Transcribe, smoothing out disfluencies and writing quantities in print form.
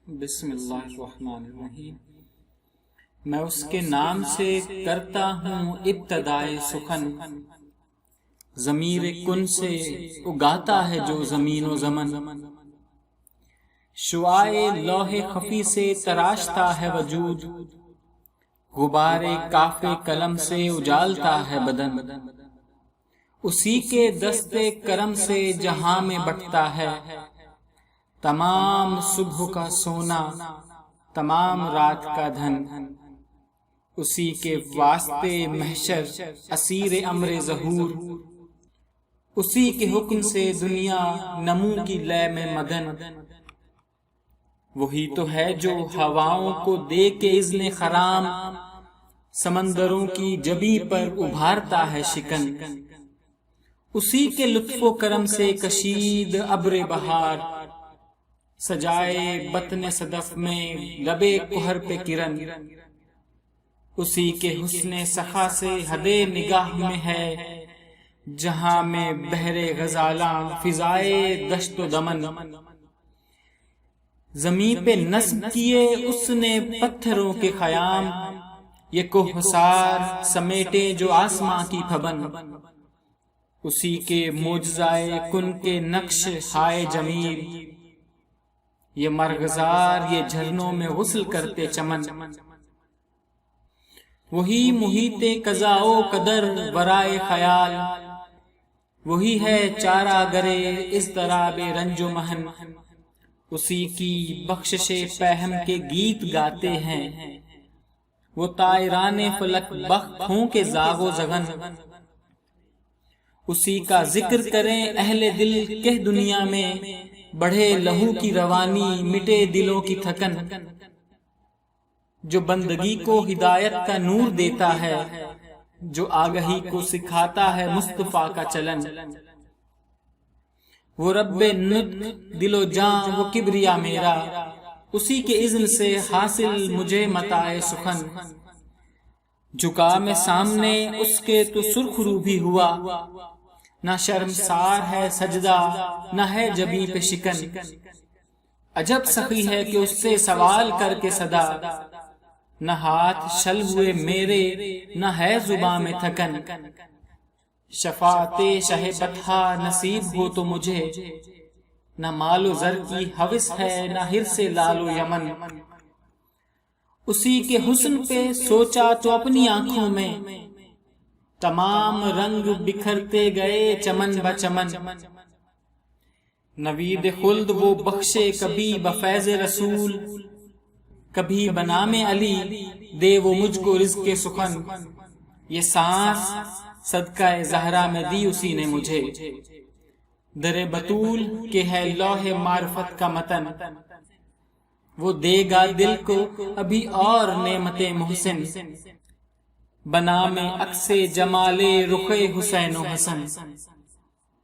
بسم اللہ الرحمن الرحیم۔ میں اس کے نام سے کرتا ہوں ابتدائے سخن، ضمیر کن سے اگاتا ہے جو زمین و زمن، شعاع لوح خفی سے تراشتا ہے وجود، غبار کاف قلم سے اجالتا ہے بدن، اسی کے دست کرم سے جہاں میں بٹتا ہے تمام صبح کا سونا، تمام رات کا دھن، اسی کے واسطے محشر اسیر امر ظہور، اسی کے حکم سے دنیا نمو کی لے میں مگن، وہی تو ہے جو ہواؤں کو دے کے اذن خرام سمندروں کی جبی پر ابھارتا ہے شکن، اسی کے لطف و کرم سے کشید ابر بہار سجائے بطن صدف میں لبے کہر پہ کرن، اسی کے حسن سخا سے حد نگاہ میں ہے جہاں میں بحر غزالاں فضائے دشت و دمن، زمین پہ نصب کیے اس نے پتھروں کے خیام، یہ کوہسار سمیٹے جو آسماں کی پھبن، اسی کے معجزائے کن کے نقش ہائے جمیل، یہ مرغزار یہ جھرنوں میں غسل کرتے چمن، وہی محیط قضاء و قدر ورائے خیال، وہی ہے چارہ گرے اضطراب رنج و محن، اسی کی بخشش پہم کے گیت گاتے ہیں وہ طائران فلک بخت ہوں کے زاغ و زغن، اسی کا ذکر کریں اہل دل کہ دنیا میں بڑھے لہو کی روانی مٹے دلوں کی تھکن، جو بندگی کو ہدایت کا نور دیتا ہے، جو آگہی کو سکھاتا ہے مصطفیٰ کا چلن، وہ رب نطق دل و جان وہ کبریا میرا، اسی کے اذن سے حاصل مجھے متاع سخن، جھکا میں سامنے اس کے تو سرخ رو بھی ہوا، نہ شرمسار ہے سجدہ نہ ہے جبیں پہ شکن، عجب سخی ہے کہ اس سے سوال کر کے صدا، نہ ہاتھ شل ہوئے میرے نہ ہے زباں میں تھکن، شفاعت شہ بطحا نصیب ہو تو مجھے، نہ مال و زر کی ہوس ہے نہ حرص لال و یمن، اسی کے حسن پہ سوچا تو اپنی آنکھوں میں تمام رنگ بکھرتے گئے چمن بچمن، نوید خلد وہ بخشے کبھی بفیض رسول، کبھی بنام علی دے وہ مجھ کو رزق سخن، یہ سانس صدقہ زہرا میں دی اسی نے مجھے، در بطول کہ ہے لوح معرفت کا متن، وہ دے گا دل کو ابھی اور نعمت محسن، بنا میں عکس جمال رخ حسین و حسن۔